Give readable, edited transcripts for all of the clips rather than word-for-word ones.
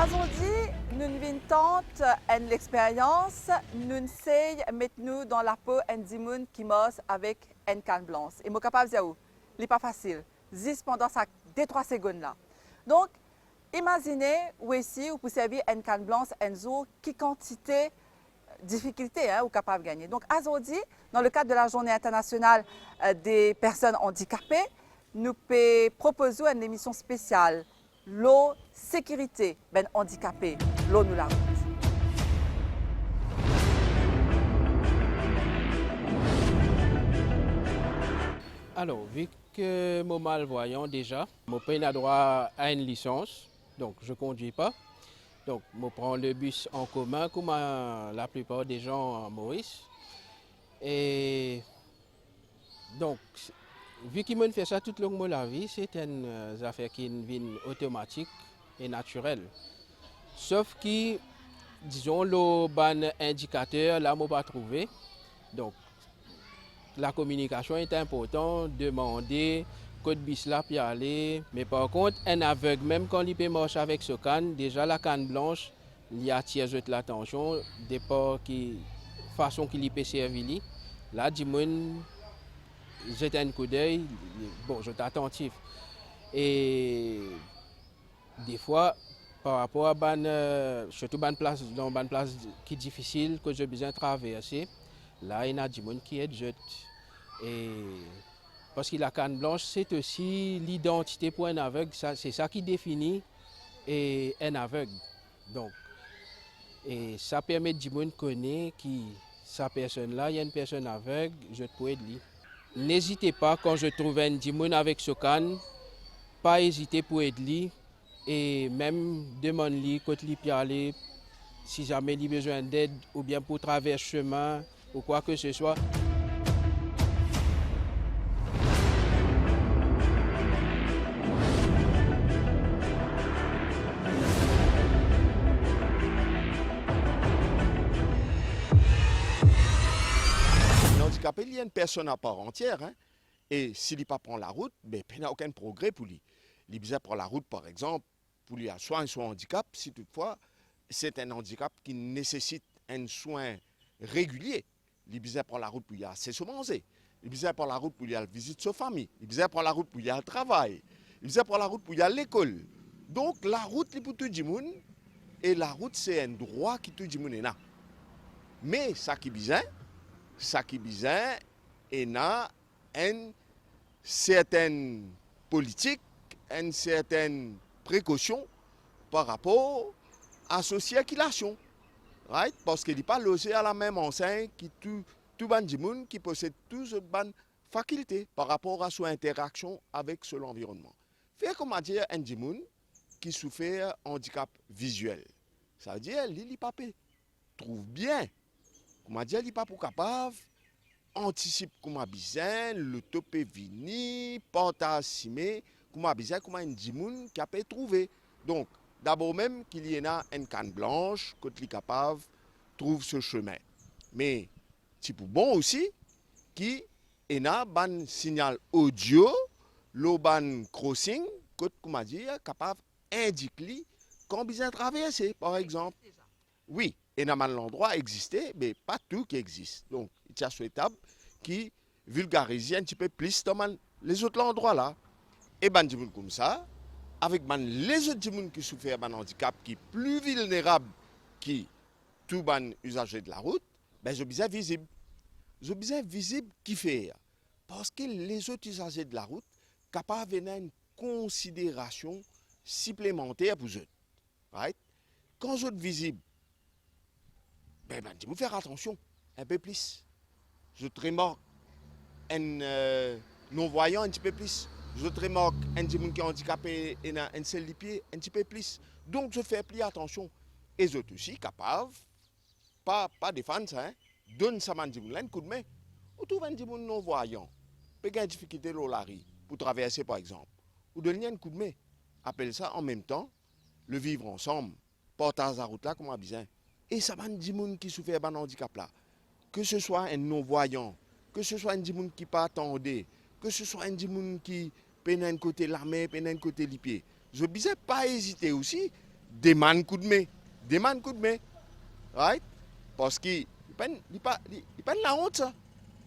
Aujourd'hui, nous vin tente l'expérience, nous sey mettre-nous dans la peau d'un monde qui mos avec une canne blanche. Et moi capable de dire, ce n'est pas facile, juste pendant ça, 2-3 secondes là. Donc, imaginez où ici, vous pouvez servir une canne blanche, un jour, qui quantité difficulté vous capable de gagner. Donc, aujourd'hui, dans le cadre de la Journée internationale des personnes handicapées, nous proposons une émission spéciale. L'eau, sécurité, ben handicapé, l'eau nous la route. Alors, vu que je suis malvoyant déjà, je n'ai droit à une licence, donc je ne conduis pas. Donc, je prends le bus en commun comme la plupart des gens en Maurice. Et donc, vu que je fais ça toute la vie, c'est une affaire qui est automatique et naturelle. Sauf que, disons, le bon indicateur, là, je ne pas trouvé. Donc, la communication est importante, demander code bis là puis aller. Mais par contre, un aveugle, même quand il peut marcher avec ce canne, déjà la canne blanche, il attire l'attention, dépend qui façon qu'il peut servir. Là, dis-moi, jette un coup d'œil, bon, je suis attentif. Et des fois, par rapport à surtout dans une place qui est difficile, que j'ai besoin de traverser, là, il y a des gens qui aident. Et parce que la canne blanche, c'est aussi l'identité pour un aveugle, c'est ça qui définit un aveugle. Donc, et ça permet de gens connaître qui sa personne-là, il y a une personne aveugle, je peux aider. N'hésitez pas quand je trouve un dimon avec ce canne, pas hésiter pour aider et même demander quand il peut aller si jamais il a besoin d'aide ou bien pour traverser chemin ou quoi que ce soit. Handicapé, il y a une personne à part entière. Et s'il ne pas prend la route, ben, il n'y a aucun progrès pour lui. Il besoin prendre la route, par exemple, pour lui soit un soin handicap, si toutefois c'est un handicap qui nécessite un soin régulier. Il besoin prendre la route pour y aller assez manger. Il besoin prendre la route pour y aller visiter sa famille. Il besoin prendre la route pour y aller travail. Il besoin prendre la route pour y aller à l'école. Donc la route, c'est pour tout le monde. Et la route, c'est un droit qui tout le monde a. Mais ça qui est bizarre, il y a une certaine politique, une certaine précaution par rapport à cette circulation. Right? Parce qu'il n'est pas logé à la même enseigne que tout le monde qui possède toutes les bonnes facultés par rapport à son interaction avec l'environnement. Fait comment dire un monde qui souffre handicap visuel. Ça veut dire qu'il trouve bien. Comment dire, il n'est pas capable, anticipe comment besoin, le topé vini, porta simé, comment besoin, comment un dimoun qui a pu trouver. Donc, d'abord même qu'il y en a une canne blanche, quand il est capable, trouve ce chemin. Mais, c'est pour bon aussi, qu'il y a un signal audio, le ban crossing, quand, comment dire, capable d'indiquer quand besoin traverser, par exemple. Oui, et dans l'endroit existait, mais pas tout qui existe. Donc, il est souhaitable qui vulgarise un petit peu plus dans les autres endroits là. Et ben, comme ça, avec les autres gens qui souffrent d'un handicap qui est plus vulnérable que tout les usagers de la route, ben, je besoin visible. Je besoin visible qui fait. Parce que les autres usagers de la route capables de une considération supplémentaire pour eux. Right? Quand je visible, ben, vous faire attention un peu plus. Je te remarque un non-voyant un petit peu plus. Je te remarque un qui est handicapé et un seul de pied un petit peu plus. Donc je fais plus attention. Et je suis aussi capable, pas défendre ça, donne ça un coup de main. Ou trouve un non-voyant, peut avoir une difficulté pour traverser par exemple. Ou donne un coup de main. Appelle ça en même temps, le vivre ensemble, portage la route là comme on besoin. Et ça va des gens qui souffrent d'un handicap là. Que ce soit un non-voyant, que ce soit un gens qui pas attendait, que ce soit un gens qui peine un côté la main, peine un côté les pieds. Je ne pas hésiter aussi demande coup de main. Demande coup de main. Right? Parce qu'il n'y a pas de la honte, ça.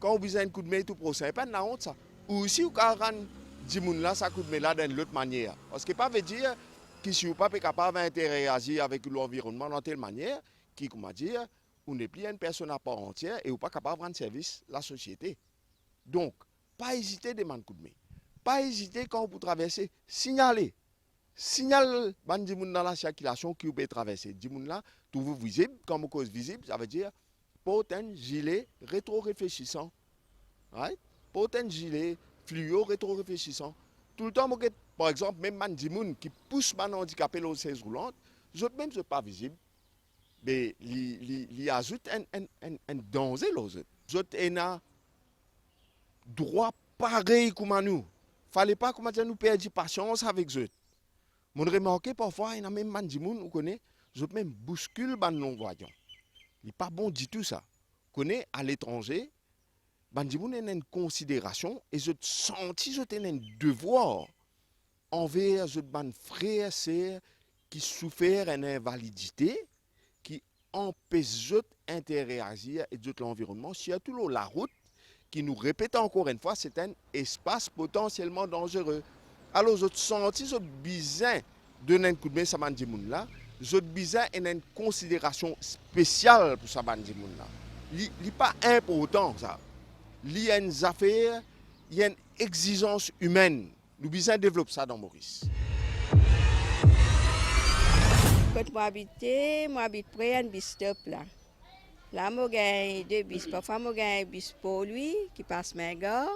Quand on besoin un coup de main tout procès, il n'y a pas de la honte, ça. Ou aussi, on peut rendre là, ça coup de main là d'une autre manière. Parce que pas veut dire que si vous n'êtes pas capable d'interagir avec l'environnement de telle manière, qui, comment dire, on n'est plus une personne à part entière et vous n'êtes pas capable de rendre service à la société. Donc, pas hésiter à demander coup de main. Pas hésiter quand vous traversez, signaler. Signal dans la circulation qui vous peut traverser. Dimoun là, tout vous visible, comme cause visible, ça veut dire porte un gilet rétro-réfléchissant. Right? Porte un gilet fluo rétro-réfléchissant. Tout le temps, par exemple, même man dimoun qui pousse man handicapé aux 16 roulantes, je même ne pas visible. Mais il ajoute un danger aux autres. Vous avez droit pareil comme nous. Fallait pas comment nous perdre patience avec eux. Mon remarqué parfois, il y a même des gens qui connaissent, ils même bousculent les non-voyants. Il n'est pas bon du tout ça. Connaît à l'étranger, les gens ont une considération et je sens qu'ils ont un devoir envers les frères et sœurs qui souffrent d'une invalidité, qui empêchent d'interagir avec l'environnement, surtout la route, qui nous répète encore une fois, c'est un espace potentiellement dangereux. Alors, je sens que je besoin de donner un coup de main à ce monde là. Je besoin d'une considération spéciale pour ce monde là. Il n'est pas important ça. Il y a une affaire, il y a une exigence humaine. Nous besoin développer ça dans Maurice. Quand moi habite près d'un bus stop là. Là, j'ai deux bus. Parfois, j'ai un bus pour lui qui passe Mengor.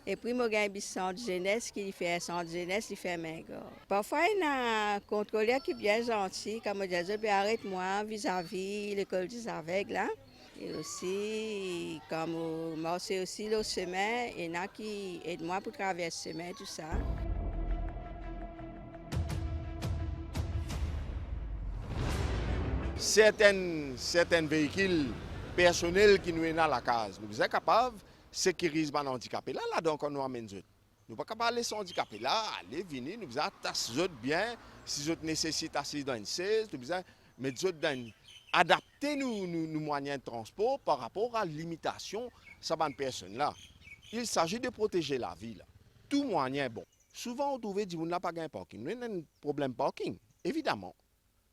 Et puis, j'ai un bus centre jeunesse qui fait centre jeunesse, qui fait Mengor. Parfois, il y a un contrôleur qui est bien gentil, comme on dit, arrête-moi vis-à-vis l'école des aveugles. Là. Et aussi, comme moi, c'est aussi le chemin, il y en a qui aident moi pour traverser le chemin, tout ça. Certains véhicules personnels qui nous sont dans la case, nous sommes capables de sécuriser les handicapés. Là, donc, on nous amène eux. Nous ne pouvons pas laisser les handicapés là, aller, venir, nous devons tasser bien. Si nous nécessitons assis dans une chaise, nous devons mettre adapter nos moyens de transport par rapport à la limitation de ces personnes-là. Il s'agit de protéger la vie. Là. Tout moyen est bon. Souvent, on trouve que nous n'avons pas de parking. Nous avons un problème de parking, évidemment.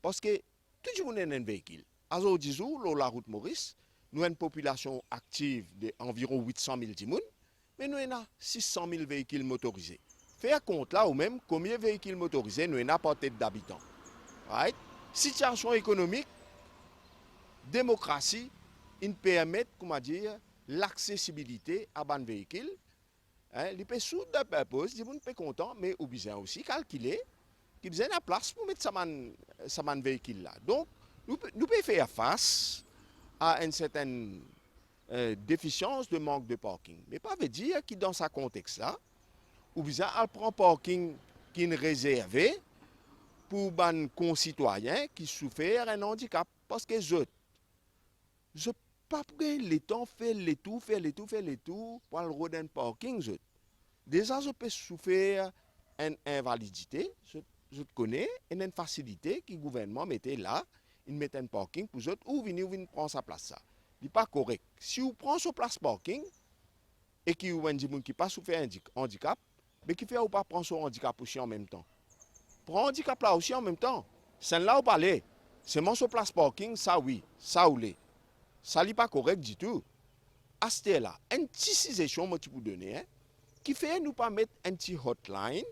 Parce que tout le monde a un véhicule. À aujourd'hui, la route Maurice, nous avons une population active d'environ 800 000 personnes, mais nous avons 600 000 véhicules motorisés. Faire compte là ou même combien de véhicules motorisés nous avons par tête d'habitants. Right? Situation économique, démocratie, ils permettent, comment dire, l'accessibilité à ban véhicule. Ils peuvent sous de purpose, ils sont contents, mais ils besoin aussi calculer qu'ils besoin de la place pour mettre ce véhicule là. Donc, nous pouvons faire face à une certaine déficience de manque de parking. Mais pas veut dire que dans ce contexte-là, ou bien elle prend parking qui est réservé pour les concitoyens qui souffrent un handicap. Parce que je pas prendre le temps, faire les tours pour le road and parking. Déjà, je peux souffrir une invalidité, je connais, et une facilité que le gouvernement mettait là, il met un parking pour eux, ou venir prendre sa place. Ça n'est pas correct. Si vous prenez sa place parking, et que vous avez des gens qui pas souffert un handicap, mais qui fait ou pas prendre son handicap aussi en même temps. Prends handicap là aussi en même temps. C'est là où parler. C'est mon sur place parking, ça oui, ça ou les. Ça n'est pas correct du tout. À ce là, une petite suggestion que je peux donner, hein, qui fait nous pas mettre un petit hotline.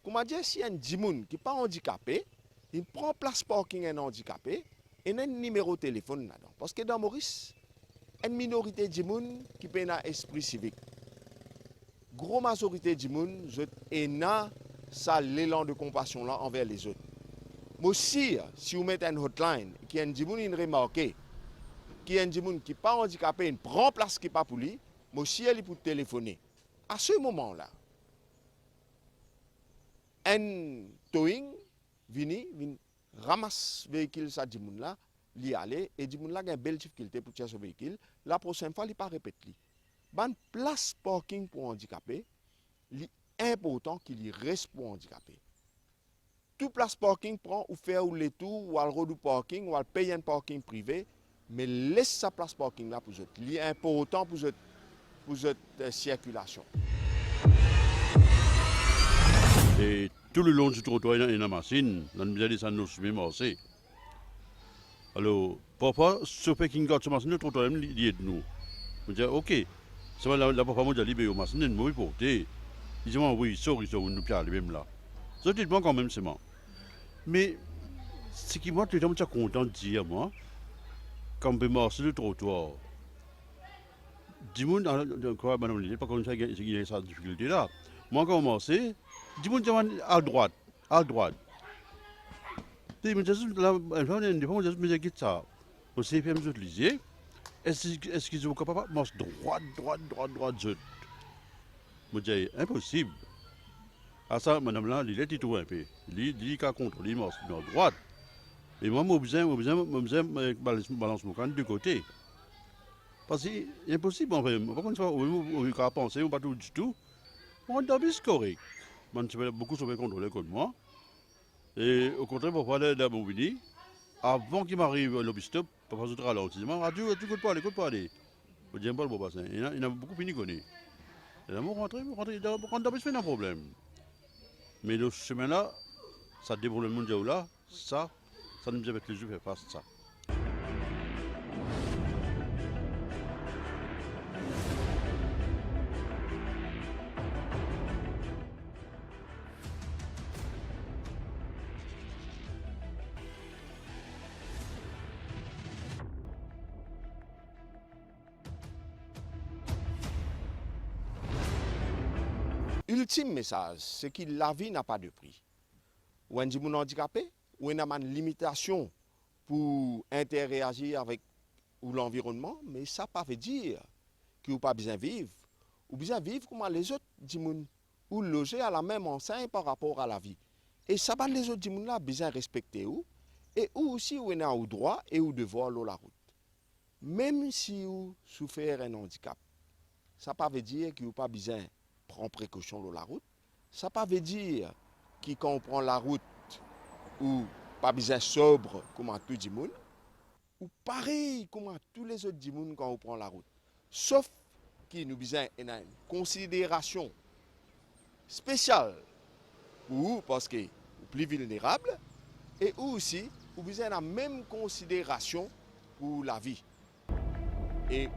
Comment dire, si un dimoun qui n'est pas handicapé, il prend place parking un handicapé, et un numéro de téléphone là-dedans. Parce que dans Maurice, une minorité de dimoun qui peut avoir esprit civique. Gros majorité de dimoun, et na ça l'élan de compassion là envers les autres. Mais aussi, si vous mettez un hotline, qui est un dimoun remarqué, qui est un dimoun qui n'est pas handicapé, il prend place qui n'est pas pour lui, mais aussi elle peut téléphoner. À ce moment-là, un towing vient ramasse le véhicule ça dimoun là, li aller et dimoun là a une belle difficulté pour chercher ce véhicule. La prochaine fois, il pas répéter. Ban place parking pour handicapé, il est important qu'il y reste pour handicapé. tout place parking prend ou faire ou les tours ou al road parking ou al payer un parking privé, mais laisse sa place parking là pour cette. C'est important pour cette circulation. Et tout le long du trottoir, il y a une machine, on a mis ça nous suivre marcher. Alors, parfois, ce fait qu'il garde ce machine, le trottoir, il est de nous. On dit, ok, c'est là, parfois, on dit, libérer la machine, nous porter. Il dit, oui, sorry, nous pierre, même là. Ça, dit, bon, quand même, c'est moi. Mais, ce qui moi, tout le temps, content de dire, moi, quand on peut marcher le trottoir, dis-moi, quoi, madame, il pas comme ça, il y a cette difficulté là. Moi, quand on marche, dis-moi, à droite, à droite. Puis, je suis là, je me dis, ça, au CPM, je te disais, est-ce qu'ils sont capables de marcher droite, je me dis, impossible. À ça, madame là, il est tout un peu. Il a contrôlé, il marche à droite. Et moi, je balance mon canne du côté. Parce que c'est impossible, en fait. Par contre, on peut penser, on ne pas tout du tout. On est correct. Beaucoup sont contrôlés comme moi. Et au contraire, pour parler de mon vini, avant qu'il m'arrive à l'obstop, pour faire ce ralenti, je me dis, tu peux pas aller. Je ne dis pas le beau bassin. Il y a beaucoup fini connu. Et là, je rentre, c'est un problème. Mais le chemin là, ça débrouille le monde là, ça nous avec les yeux faire face à ça. Ultime message, c'est que la vie n'a pas de prix. Ou un monde handicapé, ou une limitation pour interagir avec l'environnement, mais ça ne veut pas dire qu'il n'a pas besoin de vivre. Ou besoin de vivre comme les autres gens ou loger à la même enseigne par rapport à la vie. Et ça va les autres gens là besoin de respecter ou et ou aussi ou a au droit et au devoir de la route. Même si vous souffrez un handicap, ça ne veut pas dire qu'il n'a pas besoin prend précaution sur la route. Ça ne veut pas dire que quand on prend la route ou pas besoin sobre comme à tout le monde, ou pareil comme à tous les autres gens quand on prend la route. Sauf qu'il nous besoin une considération spéciale pour vous parce que vous plus vulnérable et aussi vous besoin la même considération pour la vie. Et